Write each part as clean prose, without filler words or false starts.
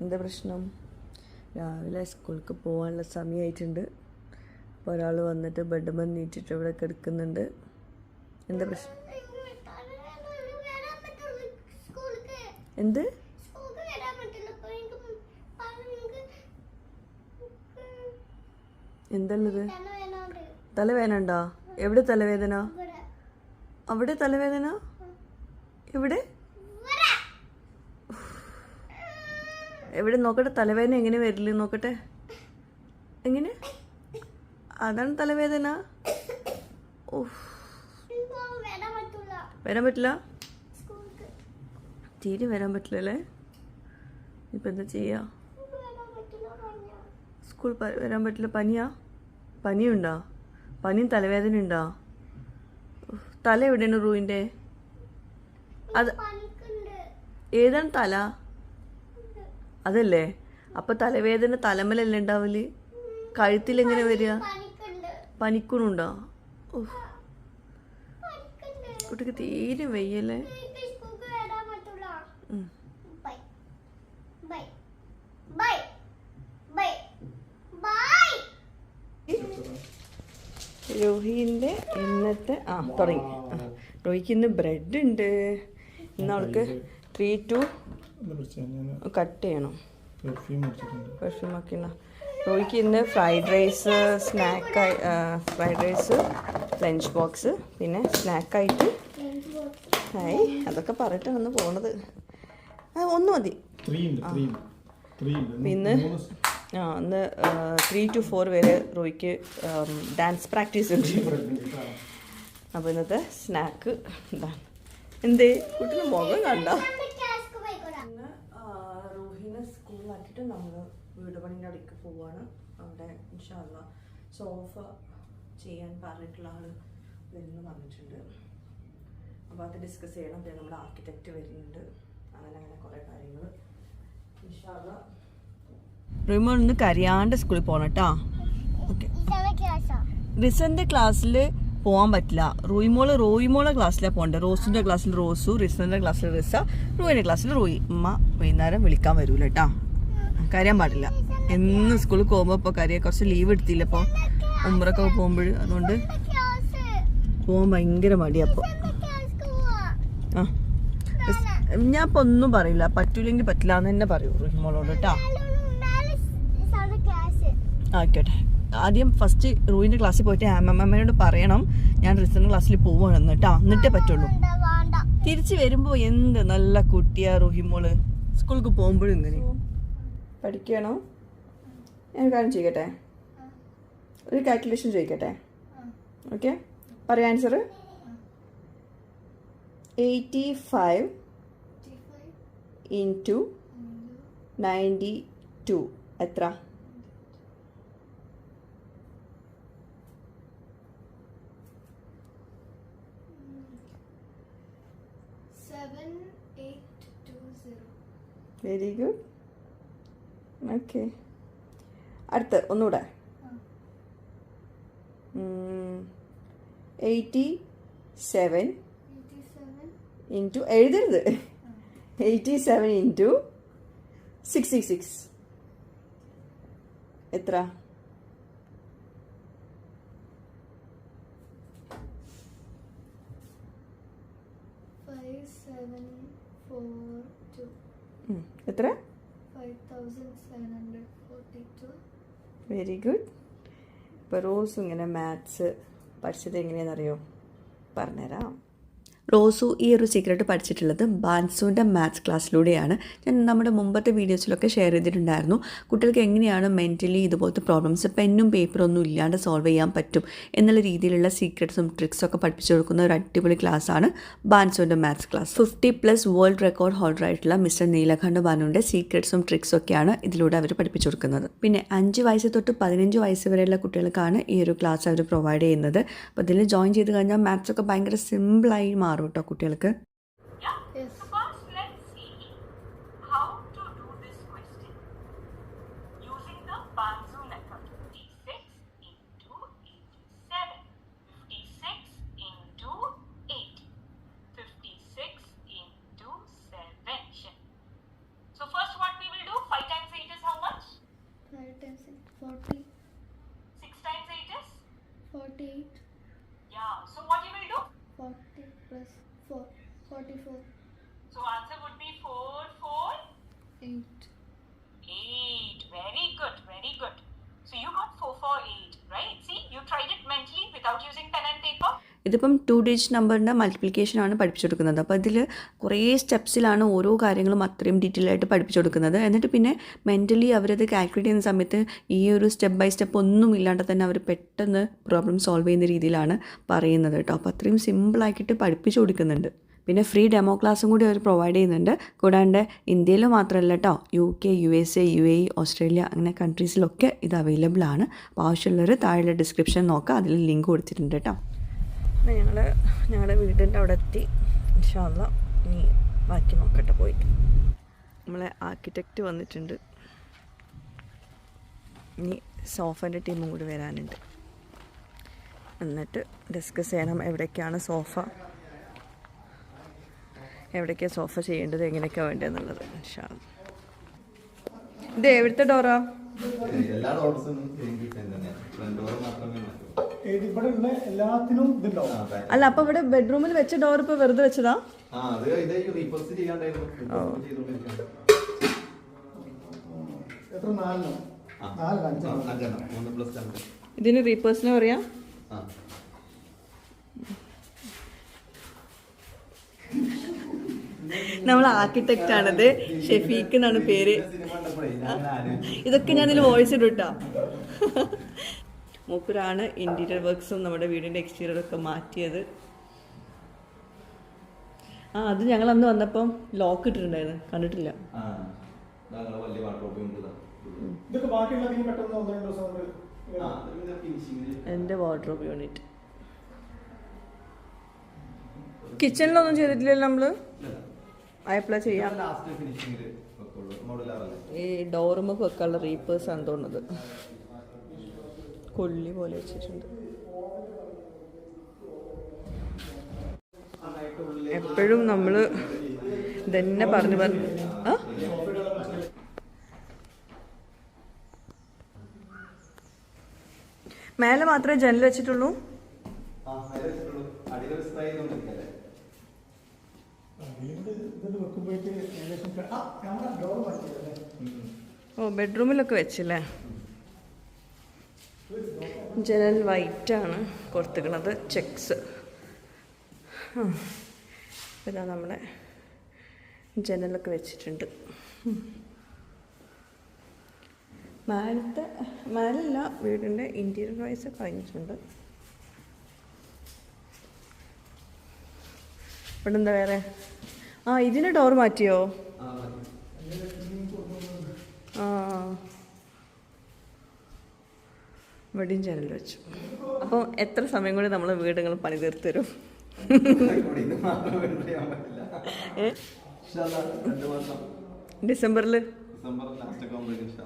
എന്താ പ്രശ്നം? രാവിലെ സ്കൂൾക്ക് പോകാനുള്ള സമയമായിട്ടുണ്ട്. അപ്പോൾ ഒരാൾ വന്നിട്ട് ബെഡ് നീട്ടിട്ട് ഇവിടെ കിടക്കുന്നുണ്ട്. എന്താ പ്രശ്നം? എന്ത് എന്തല്ലത്? തലവേദന ഉണ്ടോ? എവിടെ തലവേദന? അവിടെ തലവേദന? എവിടെ എവിടെ നോക്കട്ടെ. തലവേദന എങ്ങനെ വരില്ല നോക്കട്ടെ. എങ്ങനെ? അതാണ് തലവേദന. വരാൻ പറ്റില്ല? തീരെ വരാൻ പറ്റില്ലല്ലേ? ഇപ്പം എന്താ ചെയ്യാ? സ്കൂൾ വരാൻ പറ്റില്ല. പനിയുണ്ടോ? പനിയും തലവേദന ഉണ്ടോ? തല എവിടെയാണ് റൂയിൻ്റെ? അത് ഏതാണ് തല? അതല്ലേ? അപ്പൊ തലവേദന തലമലല്ലേ ഉണ്ടാവല്? കഴുത്തിലെങ്ങനെ വരിക? പനിക്കണുണ്ടോ? കുട്ടിക്ക് തീരെ വയ്യല്ലേ? രോഹിന്റെ ഇന്നത്തെ തുടങ്ങി. രോഹിക്ക് ഇന്ന് ബ്രെഡ് ഉണ്ട്. ഇന്ന് അവൾക്ക് 3 to കട്ട് ചെയ്യണം. പെർഫ്യൂം ഒക്കെ രോഹിക്ക് ഇന്ന് ഫ്രൈഡ് റൈസ് ലഞ്ച് ബോക്സ്, പിന്നെ സ്നാക്കായിട്ട് അതൊക്കെ പറഞ്ഞിട്ട് വന്ന് പോണത്. ഒന്ന് മതി. പിന്നെ ഇന്ന് 3 to 4 വരെ റോയ്ക്ക് ഡാൻസ് പ്രാക്ടീസ് ഉണ്ട്. അപ്പോൾ ഇന്നത്തെ സ്നാക്ക് ഇതാണ്. എന്തേ കുട്ടിന് മുഖം കണ്ട? റോഹിനെ സ്കൂളിലാക്കിയിട്ട് നമ്മൾ വീട് പണിൻ്റെ അവിടേക്ക് പോവാണ്. അവിടെ ഇൻഷാ അല്ലാഹ് സോഫ ചെയ്യാൻ പറഞ്ഞിട്ടുള്ള ആൾ വരുന്നു പറഞ്ഞിട്ടുണ്ട്. അപ്പോൾ അത് ഡിസ്കസ് ചെയ്യണം. പിന്നെ നമ്മുടെ ആർക്കിടെക്റ്റ് വരുന്നുണ്ട്. അങ്ങനെ കുറേ കാര്യങ്ങൾ ഇൻഷാ അല്ലാഹ്. റൂമോൾ ഇന്ന് കരയാണ്ട് സ്കൂളിൽ പോകണം കേട്ടോ. ഓക്കെ. റിസന്റെ ക്ലാസ്സിൽ പോകാൻ പറ്റില്ല. റോയിമോളെ ക്ലാസ്സിലാണ് പോകേണ്ടത്. റോസിന്റെ ക്ലാസ്സിൽ റോസു, റിസന്റെ ക്ലാസ്സിൽ റിസ, റോയിന്റെ ക്ലാസ്സിൽ റോയി. ഉമ്മ വൈകുന്നേരം വിളിക്കാൻ വരൂല കേട്ടോ. കരയാൻ പാടില്ല. എന്നും സ്കൂളിൽ പോകുമ്പോൾ ഇപ്പോൾ കരയാൻ കുറച്ച് ലീവ് എടുത്തില്ല. ഇപ്പോൾ ഉമ്മറൊക്കെ പോകുമ്പോൾ അതുകൊണ്ട് പോകാൻ ഭയങ്കര മടിയപ്പോൾ. ഞാൻ ഇപ്പോൾ ഒന്നും പറയില്ല. പറ്റൂലെങ്കിൽ പറ്റില്ല എന്ന് തന്നെ പറയൂ റോഹിമോളോട് കേട്ടോ. ആയിക്കോട്ടെ. ആദ്യം ഫസ്റ്റ് റൂയിൻ്റെ ക്ലാസ്സിൽ പോയിട്ട് അമ്മമ്മയോട് പറയണം ഞാൻ റിസന്റെ ക്ലാസ്സിൽ പോവാണെന്ന് കേട്ടോ. എന്നിട്ടേ പറ്റുള്ളൂ. തിരിച്ച് വരുമ്പോൾ എന്ത് നല്ല കുട്ടിയാ റോഹിമോള്. സ്കൂൾക്ക് പോകുമ്പോഴും ഇങ്ങനെ പഠിക്കണോ? ഞാൻ കാര്യം ചെയ്യട്ടെ, ഒരു കാൽക്കുലേഷൻ ചോദിക്കട്ടെ. ഓക്കെ, പറയാം ആൻസർ. 85 into 92 എത്ര? Very good. ഓക്കെ, അടുത്ത് ഒന്നുകൂടെ. 87 ഇൻറ്റു എഴുതരുത്. 87 ഇൻറ്റു 66 എത്ര? എത്ര? 5742. Very good. ഇപ്പോൾ റോസ് ഇങ്ങനെ മാത്സ് പഠിച്ചത് എങ്ങനെയാണെന്നറിയോ? പറഞ്ഞുതരാം. റോസു ഈ ഒരു സീക്രട്ട് പഠിച്ചിട്ടുള്ളത് ബാൻസുവിൻ്റെ മാത്സ് ക്ലാസ്സിലൂടെയാണ്. ഞാൻ നമ്മുടെ മുമ്പത്തെ വീഡിയോസിലൊക്കെ ഷെയർ ചെയ്തിട്ടുണ്ടായിരുന്നു. കുട്ടികൾക്ക് എങ്ങനെയാണ് മെൻ്റലി ഇതുപോലത്തെ പ്രോബ്ലംസ് പെന്നും പേപ്പറൊന്നും ഇല്ലാണ്ട് സോൾവ് ചെയ്യാൻ പറ്റും എന്നുള്ള രീതിയിലുള്ള സീക്രട്സും ട്രിക്സൊക്കെ പഠിപ്പിച്ചു കൊടുക്കുന്ന ഒരു അടിപൊളി ക്ലാസ്സാണ് ബാൻസുവിൻ്റെ maths class. 50+ world record holder ആയിട്ടുള്ള മിസ്റ്റർ നീലകണ്ഠ ബാനുവിൻ്റെ സീക്രട്സും ട്രിക്സൊക്കെയാണ് ഇതിലൂടെ അവർ പഠിപ്പിച്ചു കൊടുക്കുന്നത്. പിന്നെ 5 വയസ്സ് തൊട്ട് 15 വയസ്സ് വരെയുള്ള കുട്ടികൾക്കാണ് ഈ ഒരു ക്ലാസ് അവർ പ്രൊവൈഡ് ചെയ്യുന്നത്. അപ്പോൾ ഇതിൽ ജോയിൻ ചെയ്ത് കഴിഞ്ഞാൽ മാത്സൊക്കെ ഭയങ്കര സിമ്പിളായി മാറും കേട്ടോ കുട്ടികൾക്ക്. So answer would be 4, 4, 8. 8. Very good, very good. So you got 4, 4, 8, right? See, you tried it mentally without using pen and paper. ഇതിപ്പം 2 ഡിജിറ്റ് നമ്പറിൻ്റെ മൾട്ടിപ്ലിക്കേഷനാണ് പഠിപ്പിച്ചു കൊടുക്കുന്നത്. അപ്പോൾ ഇതിൽ കുറേ സ്റ്റെപ്സിലാണ് ഓരോ കാര്യങ്ങളും അത്രയും ഡീറ്റെയിൽ ആയിട്ട് പഠിപ്പിച്ചു കൊടുക്കുന്നത്. എന്നിട്ട് പിന്നെ മെൻ്റലി അവരത് കാൽക്കുലേറ്റ് ചെയ്യുന്ന സമയത്ത് ഈ ഒരു സ്റ്റെപ്പ് ബൈ സ്റ്റെപ്പ് ഒന്നും ഇല്ലാണ്ട് തന്നെ അവർ പെട്ടെന്ന് പ്രോബ്ലം സോൾവ് ചെയ്യുന്ന രീതിയിലാണ് പറയുന്നത് കേട്ടോ. അപ്പോൾ അത്രയും സിമ്പിളാക്കിയിട്ട് പഠിപ്പിച്ചു കൊടുക്കുന്നുണ്ട്. പിന്നെ ഫ്രീ ഡെമോ ക്ലാസ്സും കൂടി അവർ പ്രൊവൈഡ് ചെയ്യുന്നുണ്ട്. കൂടാണ്ട് ഇന്ത്യയിൽ മാത്രമല്ല കേട്ടോ, UK, USA, UAE, ഓസ്ട്രേലിയ അങ്ങനെ കൺട്രീസിലൊക്കെ ഇത് അവൈലബിൾ ആണ്. അപ്പോൾ ആവശ്യമുള്ളവർ താഴെ ഡിസ്ക്രിപ്ഷൻ നോക്കുക, അതിൽ ലിങ്ക് കൊടുത്തിട്ടുണ്ട് കേട്ടോ. ഞങ്ങൾ ഞങ്ങളുടെ വീടിൻ്റെ അവിടെ എത്തി. ഇൻഷാ അല്ലാഹ് ഇനി ബാക്കി നോക്കട്ടെ പോയിട്ട്. നമ്മളെ ആർക്കിടെക്റ്റ് വന്നിട്ടുണ്ട്. ഇനി സോഫേൻ്റെ ടീമും കൂടി വരാനുണ്ട്. എന്നിട്ട് ഡിസ്കസ് ചെയ്യണം എവിടേക്കാണ് സോഫ ചെയ്യേണ്ടത്, എങ്ങനെയൊക്കെയാണ് വേണ്ടതെന്നുള്ളത്. ഇൻഷാ അല്ലാഹ്. ഇത് എവിടുത്തെ ഡോറാ? അല്ല, അപ്പൊ ഇവിടെ ബെഡ്റൂമിൽ വെച്ച ഡോർ ഇപ്പൊ വെറുതെ വെച്ചതാ? ഇതിന് റീപേഴ്സിന് പറയാ? നമ്മൾ ആർക്കിടെക്റ്റ് ആണത്, ഷെഫീഖ് എന്നാണ് പേര്. ഇതൊക്കെ ഞാൻ ഇതിൽ വോയിസ് ഇടും കേട്ടോ. മൂപ്പരാണ് ഇന്റീരിയർ വർക്ക്സും നമ്മുടെ വീടിൻ്റെ എക്സ്റ്റീരിയറൊക്കെ മാറ്റിയത്. അത് ഞങ്ങൾ അന്ന് വന്നപ്പം ലോക്ക് ഇട്ടിട്ടുണ്ടായിരുന്നു, കണ്ടിട്ടില്ല. എൻ്റെ വാർഡ്രോബ് യൂണിറ്റ്. കിച്ചണിലൊന്നും ചെയ്തിട്ടില്ലല്ലോ നമ്മള്. അയപ്ല ചെയ്യാം. ഈ ഡോറുമൊക്കെ വെക്കാനുള്ള റീപ്പേഴ്സ് ആണ് തോന്നുന്നത്. കൊള്ളി പോലെ വെച്ചിട്ടുണ്ട്. എപ്പോഴും നമ്മൾ ഇതന്നെ പറഞ്ഞു മേലെ മാത്രമേ ജനൽ വെച്ചിട്ടുള്ളൂ. ഓ, ബെഡ്റൂമിലൊക്കെ വെച്ചില്ലേ. ജനൽ വൈറ്റാണ് കൊടുത്തിരിക്കുന്നത്, ചെക്സ്. ഇതാ നമ്മുടെ ജനലൊക്കെ വെച്ചിട്ടുണ്ട്. മേലല്ല, വീടിൻ്റെ ഇൻറ്റീരിയർ വൈസ് കഴിഞ്ഞിട്ടുണ്ട്. ഇവിടെ എന്താ വേറെ? ഇതിന് ഡോർ മാറ്റിയോ? ഇവിടെയും ജനൽ വെച്ചു. അപ്പോൾ എത്ര സമയം കൊണ്ട് നമ്മൾ വീടുകൾ പണി തീർത്ത് തരും? ഡിസംബറിൽ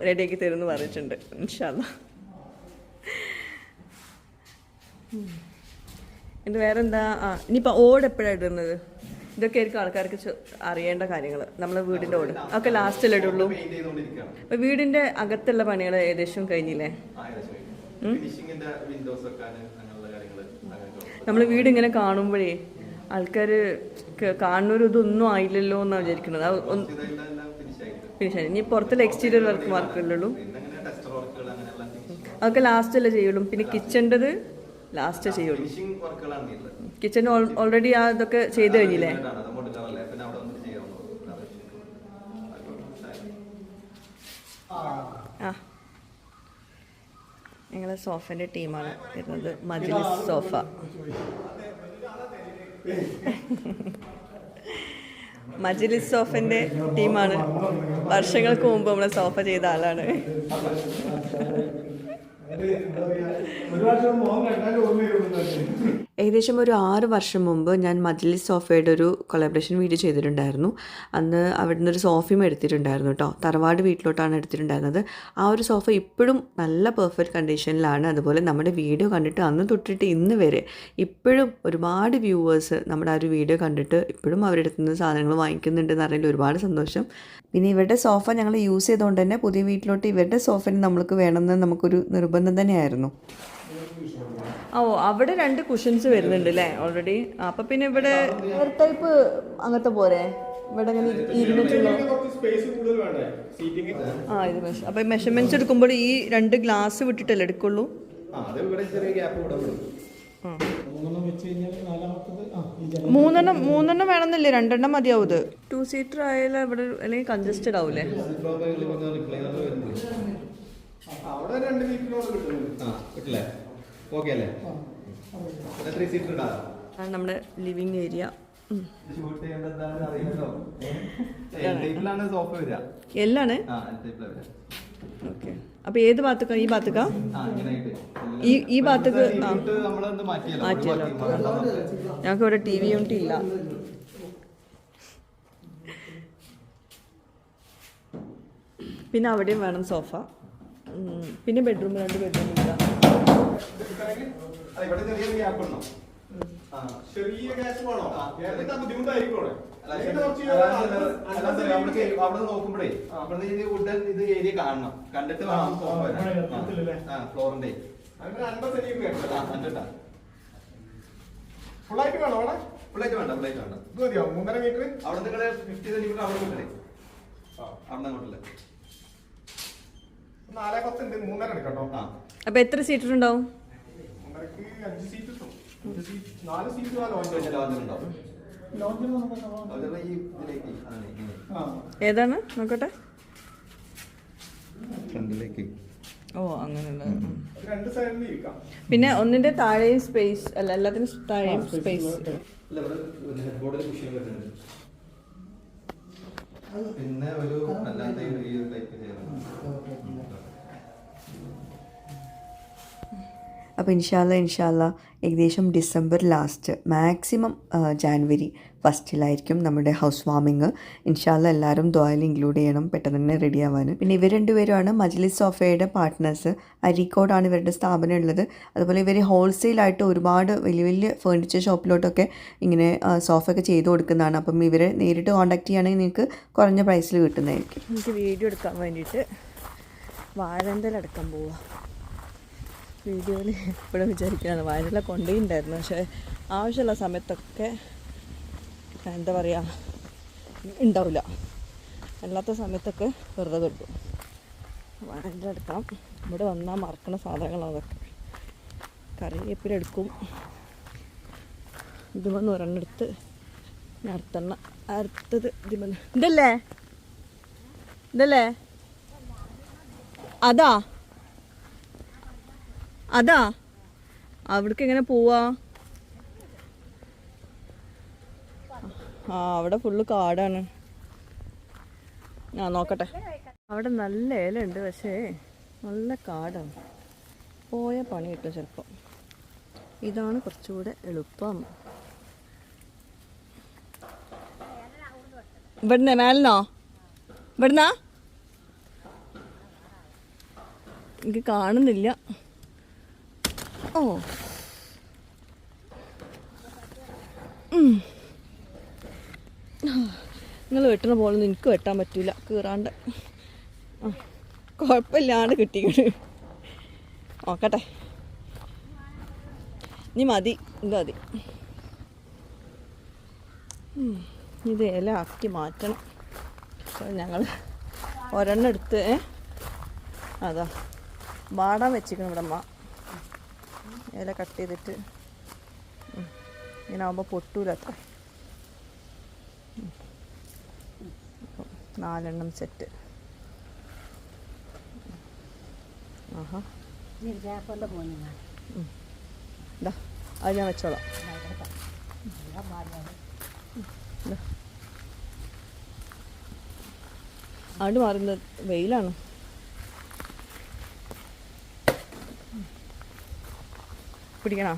റെഡിയാക്കി തരുമെന്ന് പറഞ്ഞിട്ടുണ്ട്. ഇൻഷാ അല്ലാഹ്. ഇത് വേറെന്താ? ഇനിയിപ്പോൾ ഓട് എപ്പോഴാണ് ഇടുന്നത്? ഇതൊക്കെ ആയിരിക്കും ആൾക്കാർക്ക് അറിയേണ്ട കാര്യങ്ങൾ. നമ്മളെ വീടിൻ്റെ ഓട് ഒക്കെ ലാസ്റ്റിൽ ഇടുള്ളൂ. അപ്പോൾ വീടിൻ്റെ അകത്തുള്ള പണികൾ ഏകദേശം കഴിഞ്ഞില്ലേ? നമ്മൾ വീട് ഇങ്ങനെ കാണുമ്പോഴേ ആൾക്കാർ കാണുന്നൊരു ഇതൊന്നും ആയില്ലല്ലോ എന്നാണ് വിചാരിക്കുന്നത്. ഫിനിഷായി. ഇനി പുറത്തുള്ള എക്സ്റ്റീരിയർ വർക്ക് മാത്രമല്ലുള്ളൂ, അതൊക്കെ ലാസ്റ്റല്ലേ ചെയ്യുള്ളൂ. പിന്നെ കിച്ചൻ്റെത് ലാസ്റ്റ് ചെയ്യുള്ളൂ. കിച്ചൺ ഓൾറെഡി ഇതൊക്കെ ചെയ്ത് കഴിഞ്ഞില്ലേ? ഞങ്ങളെ സോഫേൻ്റെ ടീമാണ് വരുന്നത്, മജ്ലിസ് സോഫ. മജ്ലിസ് സോഫൻ്റെ ടീമാണ്. വർഷങ്ങൾക്ക് മുമ്പ് നമ്മളെ സോഫ ചെയ്ത ആളാണ്. ഏകദേശം ഒരു 6 വർഷം മുമ്പ് ഞാൻ മജ്ലിസ് സോഫയുടെ ഒരു കൊളാബറേഷൻ വീഡിയോ ചെയ്തിട്ടുണ്ടായിരുന്നു. അന്ന് അവിടുന്ന് ഒരു സോഫയും എടുത്തിട്ടുണ്ടായിരുന്നു കേട്ടോ. തറവാട് വീട്ടിലോട്ടാണ് എടുത്തിട്ടുണ്ടായിരുന്നത്. ആ ഒരു സോഫ ഇപ്പോഴും നല്ല പെർഫെക്റ്റ് കണ്ടീഷനിലാണ്. അതുപോലെ നമ്മുടെ വീഡിയോ കണ്ടിട്ട് അന്ന് തൊട്ടിട്ട് ഇന്ന് വരെ ഇപ്പോഴും ഒരുപാട് വ്യൂവേഴ്സ് നമ്മുടെ ആ ഒരു വീഡിയോ കണ്ടിട്ട് ഇപ്പോഴും അവരുടെ അടുത്ത് നിന്ന് സാധനങ്ങൾ വാങ്ങിക്കുന്നുണ്ടെന്ന് അറിയില്ല. ഒരുപാട് സന്തോഷം. പിന്നെ ഇവരുടെ സോഫ ഞങ്ങൾ യൂസ് ചെയ്തുകൊണ്ട് തന്നെ പുതിയ വീട്ടിലോട്ട് ഇവരുടെ സോഫന് നമ്മൾക്ക് വേണമെന്ന് നമുക്കൊരു നിർബന്ധം തന്നെയായിരുന്നു. അവിടെ 2 കുഷൻസ് വരുന്നുണ്ട് അല്ലേ ഓൾറെഡി. അപ്പം പിന്നെ ഇവിടെ ഒരു ടൈപ്പ് അങ്ങനത്തെ പോരെ? ഇവിടെ ഇങ്ങനെ ഇരുന്നിട്ടുള്ളൂ. ആ ഇത് അപ്പം മെഷർമെന്റ്സ് എടുക്കുമ്പോൾ ഈ 2 ഗ്ലാസ് വിട്ടിട്ടല്ലേ എടുക്കുള്ളൂ? മൂന്നെണ്ണം വേണമെന്നില്ലേ? 2 മതിയാവും. ഇത് 2 സീറ്റർ ആയാലും ഇവിടെ അല്ലെങ്കിൽ കൺജസ്റ്റഡ് ആവൂലേ? നമ്മുടെ ലിവിങ് ഏരിയ. എല്ലാണ്. ഓക്കെ. അപ്പൊ ഏത് ഭാഗത്തേക്കാ? ഈ ഭാഗത്തേക്കാ? ഈ ഭാഗത്തേക്ക് മാറ്റിയല്ലോ. ഞങ്ങൾക്ക് ഇവിടെ TV യൂണിറ്റ് ഇല്ല. പിന്നെ അവിടെയും വേണം സോഫ. പിന്നെ ബെഡ്റൂം 2 ബെഡ്റൂം ഇല്ല. അവിടെ നോക്കുമ്പോഴേ ഇത് ഏരിയ കാണണം, കണ്ടിട്ട് ഫ്ലോറിന്റെ ഫുള്ളായിട്ട് വേണം. അവിടെ ഫുള്ളായിട്ട് വേണ്ട, ഫുള്ളായിട്ട് വേണ്ട. 3.5 മീറ്റർ അവിടെ നിങ്ങള് 50 സെന്റിമീറ്റർ അവിടെ കിട്ടേ. അവിടെ അങ്ങോട്ടല്ലേ 4.10 ഉണ്ട്. 3.5 എടുക്കട്ടോ. അപ്പൊ എത്ര സീറ്റർ ഉണ്ടാവും? 5 സീറ്റ് 4 സീറ്റ് ഉണ്ടാവും. ഏതാണ് നോക്കട്ടെ. ഫ്രണ്ടിലേക്ക്. ഓ അങ്ങനെയുള്ള. പിന്നെ ഒന്നിന്റെ താഴെയും സ്പേസ് അല്ല, എല്ലാത്തിനും താഴെയും സ്പേസ്. പിന്നെ ഒരു അല്ലാത്ത അപ്പോൾ ഇൻഷാല്ല ഏകദേശം ഡിസംബർ ലാസ്റ്റ് മാക്സിമം ജാനുവരി ഫസ്റ്റിലായിരിക്കും നമ്മുടെ ഹൗസ് വാമിങ്. ഇൻഷാല്ല എല്ലാവരും ദ്വായിൽ ഇൻക്ലൂഡ് ചെയ്യണം, പെട്ടെന്ന് തന്നെ റെഡി ആവാൻ. പിന്നെ ഇവർ 2 പേരുമാണ് മജ്ലിസ് സോഫയുടെ പാർട്ട്നേഴ്സ്. അരീക്കോടാണ് ഇവരുടെ സ്ഥാപനം ഉള്ളത്. അതുപോലെ ഇവർ ഹോൾസെയിലായിട്ട് ഒരുപാട് വലിയ വലിയ ഫേർണിച്ചർ ഷോപ്പിലോട്ടൊക്കെ ഇങ്ങനെ സോഫയൊക്കെ ചെയ്ത് കൊടുക്കുന്നതാണ്. അപ്പം ഇവരെ നേരിട്ട് കോൺടാക്ട് ചെയ്യുകയാണെങ്കിൽ നിങ്ങൾക്ക് കുറഞ്ഞ പ്രൈസിൽ കിട്ടുന്നതായിരിക്കും. എനിക്ക് വീഡിയോ എടുക്കാൻ വേണ്ടിയിട്ട് വാഴന്തൽ എടുക്കാൻ പോവുക. വീഡിയോയിൽ എപ്പോഴും വിചാരിക്കുന്നതാണ് വാഴയില കൊണ്ടുപോയിട്ടുണ്ടായിരുന്നു, പക്ഷേ ആവശ്യമുള്ള സമയത്തൊക്കെ എന്താ പറയുക ഉണ്ടാവില്ല. അല്ലാത്ത സമയത്തൊക്കെ വെറുതെ കിട്ടും. വാഴയില എടുക്കണം. ഇവിടെ വന്നാൽ മറക്കണ സാധനങ്ങളാണ് അതൊക്കെ. കറിവേപ്പില എടുക്കും. ഇതുമെന്ന് ഒരെണ്ണം എടുത്ത് അടുത്തത് ഇതിമെന്ന്. ഇതല്ലേ അതാ അവിടേക്ക് എങ്ങനെ പോവാ? അവിടെ ഫുള്ള് കാടാണ്. നോക്കട്ടെ. അവിടെ നല്ല ഇലയുണ്ട്, പക്ഷേ നല്ല കാടാണ്. പോയ പണി കിട്ടും ചിലപ്പോൾ. ഇതാണ് കുറച്ചുകൂടെ എളുപ്പം. ഇവിടുന്ന് മേലെന്നോ? ഇവിടുന്നാ? എനിക്ക് കാണുന്നില്ല. ഓ നിങ്ങൾ വെട്ടണ പോലൊന്നും എനിക്ക് വെട്ടാൻ പറ്റില്ല, കീറാണ്ട്. കുഴപ്പമില്ലാണ്ട് കിട്ടിക്കണ്. നോക്കട്ടെ. ഇനി മതി, ഇത് മതി. ഇത് ഇല ആക്കി മാറ്റണം. ഞങ്ങൾ ഒരെണ്ണം എടുത്ത് അതാ വാടാൻ വെച്ചിരിക്കണം ഇവിടെ അമ്മ. ഇല കട്ട് ചെയ്തിട്ട് ഇങ്ങനെ ആകുമ്പോൾ പൊട്ടൂല അത്ര. 4 സെറ്റ്. ആഹാ ഇതാ അത് ഞാൻ വെച്ചോളാം. ആണ്ട് മാറുന്നത് വെയിലാണ്. പിടിക്കണോ?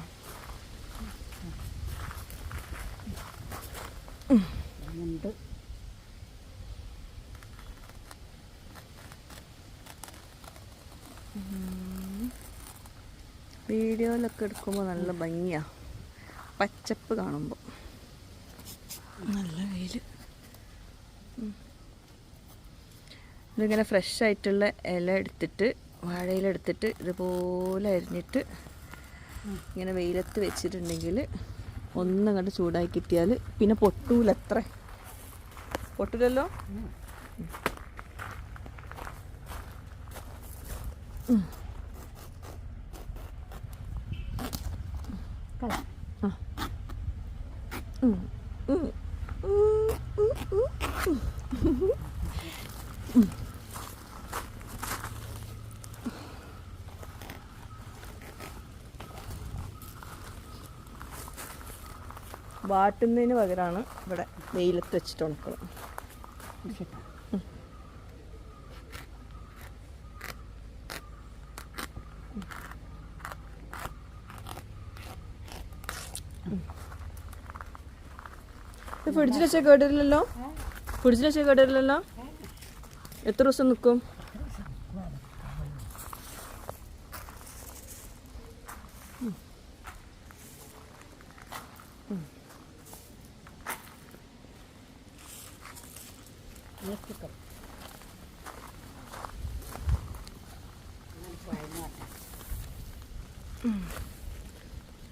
വീഡിയോയിലൊക്കെ എടുക്കുമ്പോൾ നല്ല ഭംഗിയാണ്, പച്ചപ്പ് കാണുമ്പോൾ. നല്ല വെയിൽ. ഇതിങ്ങനെ ഫ്രഷ് ആയിട്ടുള്ള ഇല എടുത്തിട്ട്, വാഴയില എടുത്തിട്ട് ഇതുപോലെ അരിഞ്ഞിട്ട് ഇങ്ങനെ വെയിലത്ത് വെച്ചിട്ടുണ്ടെങ്കിൽ ഒന്നങ്ങോട്ട് ചൂടാക്കി കിട്ടിയാൽ പിന്നെ പൊട്ടൂലത്ര. പൊട്ടില്ലല്ലോ. വാട്ടുന്നതിന് പകരമാണ് ഇവിടെ വെയിലത്ത് വെച്ചിട്ട് ഉണക്കണം. ഫ്രിഡ്ജിൽ വെച്ചാൽ കേടില്ലല്ലോ. ഫ്രിഡ്ജിൽ വെച്ചാൽ കേടില്ലല്ലോ. എത്ര ദിവസം നിൽക്കും?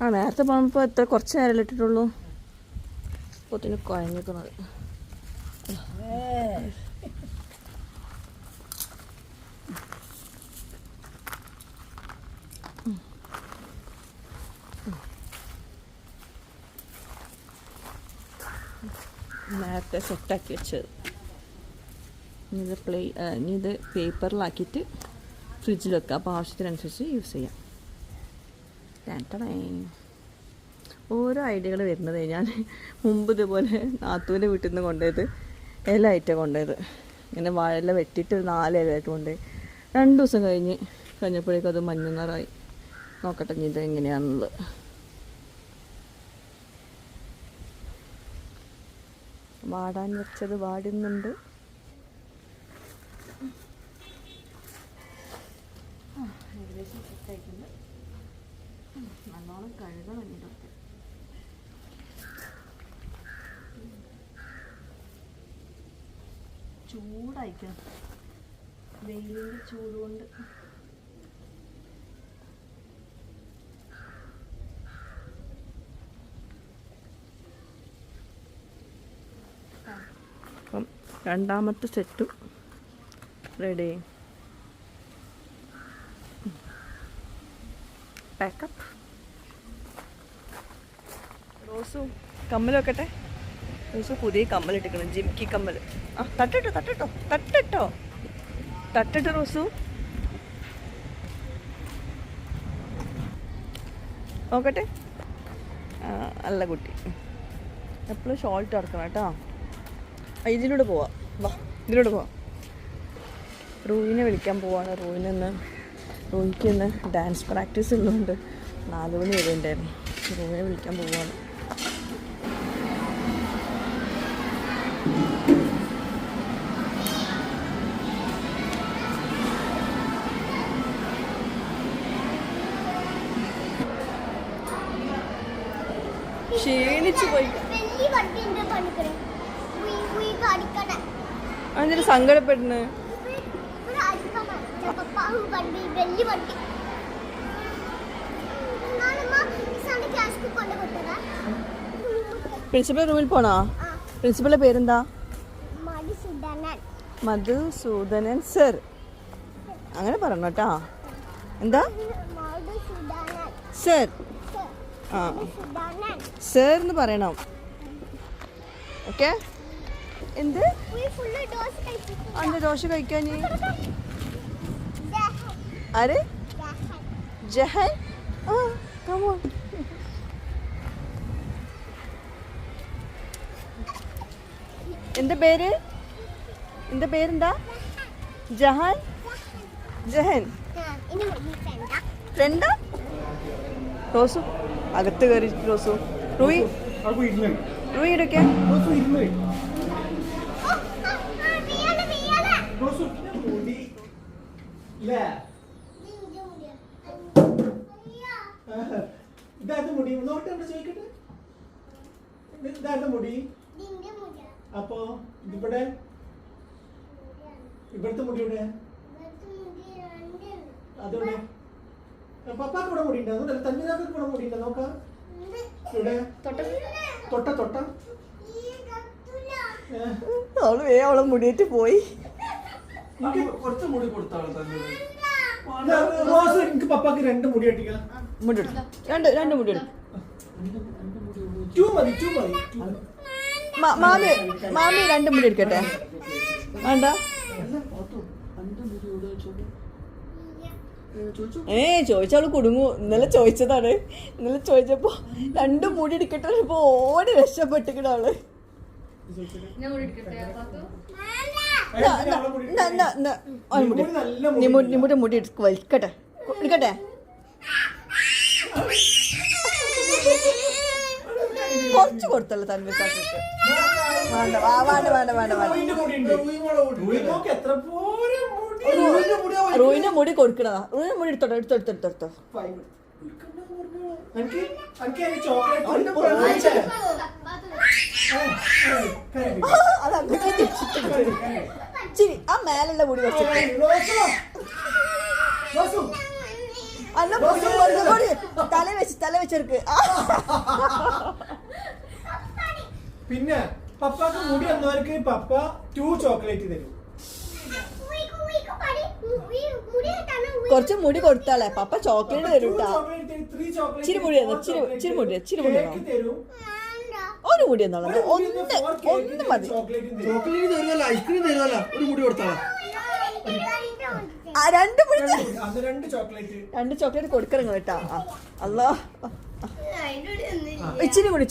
ആ നേരത്തെ പോകുമ്പോൾ എത്ര കുറച്ച് നേരം ഇട്ടിട്ടുള്ളൂ. പൊത്തിന് കുഴഞ്ഞിരിക്കുന്നത്. നേരത്തെ സെറ്റാക്കി വെച്ചത്. ഇനി ഇത് പേപ്പറിലാക്കിയിട്ട് ഫ്രിഡ്ജിൽ വെക്കുക. അപ്പോൾ ആവശ്യത്തിനനുസരിച്ച് യൂസ് ചെയ്യാം. ഓരോ ഐഡിയകൾ വരുന്നത്. ഞാൻ മുമ്പ് ഇതുപോലെ നാത്തൂൻ്റെ വീട്ടിൽ നിന്ന് കൊണ്ടുപോയത് ഇലയായിട്ടാണ് കൊണ്ടുപോയത്. ഇങ്ങനെ വാഴയില വെട്ടിയിട്ട് 4 ഇലയായിട്ട് കൊണ്ടുപോയി. 2 ദിവസം കഴിഞ്ഞപ്പോഴേക്കും അത് മഞ്ഞ നിറമായി. നോക്കട്ടെ ഇനി ഇത് എങ്ങനെയാണെന്നുള്ളത്. വാടാൻ വെച്ചത് വാടുന്നുണ്ട്. ഏകദേശം സെറ്റായിട്ടുണ്ട്. നല്ലോണം കഴുകണം ഇതൊക്കെ. ചൂടായിക്കാം, വെയിലിൻ്റെ ചൂട് കൊണ്ട്. അപ്പം രണ്ടാമത്തെ സെറ്റും റെഡി. പാക്കപ്പ്. റോസു കമ്മൽ വെക്കട്ടെ. റോസു പുതിയ കമ്മലിട്ടിക്കണം, ജിംക്കി കമ്മൽ. ആ തട്ടിട്ടോ റോസു. നോക്കട്ടെ. നല്ല കുട്ടി. എപ്പോഴും ഷോൾട്ട് ഇറക്കണം കേട്ടോ. ഇതിലൂടെ പോവാം. വാ, ഇതിലൂടെ പോവാം. റൂയിനെ വിളിക്കാൻ പോവാണ്. റൂയിക്ക് ഇന്ന് ഡാൻസ് പ്രാക്ടീസ് ഉള്ളതുകൊണ്ട് 4 മണി വരെ ഉണ്ടായിരുന്നു. റൂയിനെ വിളിക്കാൻ പോവാണ്. ക്ഷീണിച്ചു പോയി. അതിന് സങ്കടപ്പെടുന്നു. പ്രിൻസിപ്പൽ റൂമിൽ പോണോ? പ്രിൻസിപ്പലിന്റെ പേരെന്താ? മധുസൂദനൻ സർ. അങ്ങനെ പറഞ്ഞു കേട്ടോ. എന്താ സർ? ആ സർ എന്ന് പറയണം. ഓക്കെ. എന്ത് അന്ന് ദോശ കഴിക്കാൻ? ആര്? ജഹൻ. ആ കമോൺ. എന്താ പേരെന്താ? ജഹാൻ. ജഹൻ ഫ്രണ്ടാ? റോസു അകത്ത് കയറി. റോസു റൂയി ഇടയ്ക്ക്. അപ്പൊ ഇവിടുത്തെ മുടിയുടെ അതോടെ പപ്പാക്ക് ഇവിടെ മുടി ഉണ്ടോ? തന്മീനാക്ക് ഇവിടെ മുടി ഉണ്ടോ? നോക്കാം. ഇവിടെ തൊട്ട അവള് അവളെ മുടിയിട്ട് പോയി. കുറച്ച് മുടി കൊടുത്താണ് തന്നെ. റോസ് എനിക്ക് പപ്പാക്ക് 2 മുടി കെട്ടിക്കണം. മുടി എടുക്കും, രണ്ട് മുടി എടുക്കും. 2 മതി. മാമി 2 മുടി എടുക്കട്ടെ? വേണ്ട. ചോദിച്ചവള് കുടുങ്ങു. ഇന്നലെ ചോദിച്ചതാണ്. ഇന്നലെ ചോദിച്ചപ്പോ 2 മുടി എടുക്കട്ടെ ഓടി രക്ഷപ്പെട്ടിക്കണ അവള്. നിമ്മുടെ മുടി വലിക്കട്ടെ എടുക്കട്ടെ. കുറച്ച് കൊടുത്തല്ലോ തൻവിക്കാക്ക്. വേണ്ട വേണ്ട വേണ്ട വേണ്ട. റൂയിന്റെ മുടി കൊടുക്കണതാ. റൂയിന്റെ മുടി എടുത്തോട്ടോ. ചിരി ആ മേലുള്ള മുടി വെച്ചിട്ട് തല വെച്ചെടുക്ക്. പിന്നെ പപ്പാക്ക് മുടി വന്നവർക്ക് പപ്പ 2 ചോക്ലേറ്റ് തരും. കുറച്ച് മുടി കൊടുത്താളെ പപ്പ ചോക്ലേറ്റ് തരൂട്ടാ. ചിരി മുടി ഒരു മുടി എന്നാണ് ഒന്ന് മതി. ചോക്ലേറ്റ് തരുമല്ലോ, ഐസ്ക്രീം തരുമല്ലോ, ഒരു മുടി കൊടുത്താളാ. 2 മുടി 2 ചോക്ലേറ്റ് 2 ചോക്ലേറ്റ് കൊടുക്കണം കേട്ടാ. അല്ലാ ഇച്ചിരി കൂടി.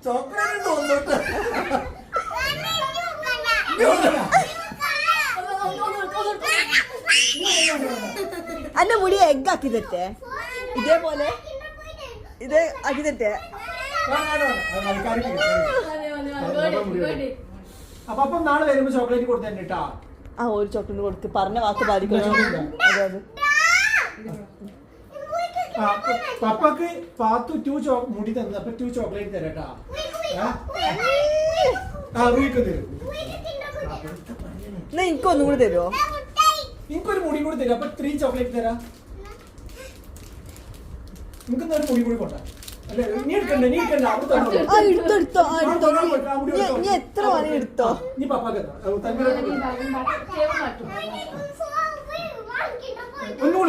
ചോക്ലേറ്റ് തോന്നോട്ടെ. അന്റെ മുടി എഗ് ആക്കി തരട്ടെ? ഇതേപോലെ ഇത് ആക്കി തരട്ടെ? അപ്പൊ നാളെ വരുമ്പോ ചോക്ലേറ്റ് കൊടുത്തേ കേട്ടാ. ആ ഒരു ചോക്ലേറ്റ് കൊടുക്ക്. പറഞ്ഞ വാക്ക് പാലിക്കണം. അതെ പപ്പക്ക് പാത്തു 2 മുടി തന്നു. അപ്പൊ 2 ചോക്ലേറ്റ് തരാട്ടാ. റൂയിക്ക് തരും. എന്നാ എനിക്കൊന്നും കൂടി തരുമോ? എനിക്കൊരു മുടി കൂടി തരും. അപ്പൊ 3 ചോക്ലേറ്റ് തരാം. നമുക്ക് ഒരു മുടി കൂടി കൊണ്ടാ. അല്ലെ നീ എടുക്കണ്ട. എടുത്തോ. നീ എത്ര മണി എടുത്തോ? നീ പപ്പാക്ക്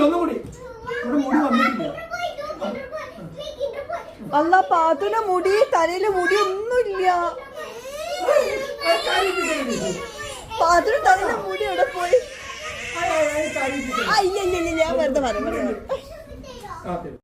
ഒന്നുകൂടി മുടി വന്നിട്ടില്ല. അല്ല പാത്തുന്റെ മുടി തലയിലെ മുടി ഒന്നുമില്ല. പാത്തുന്റെ തലയിലെ മുടി എവിടെ പോയി? അയ്യ ഞാൻ വെറുതെ പറയാം.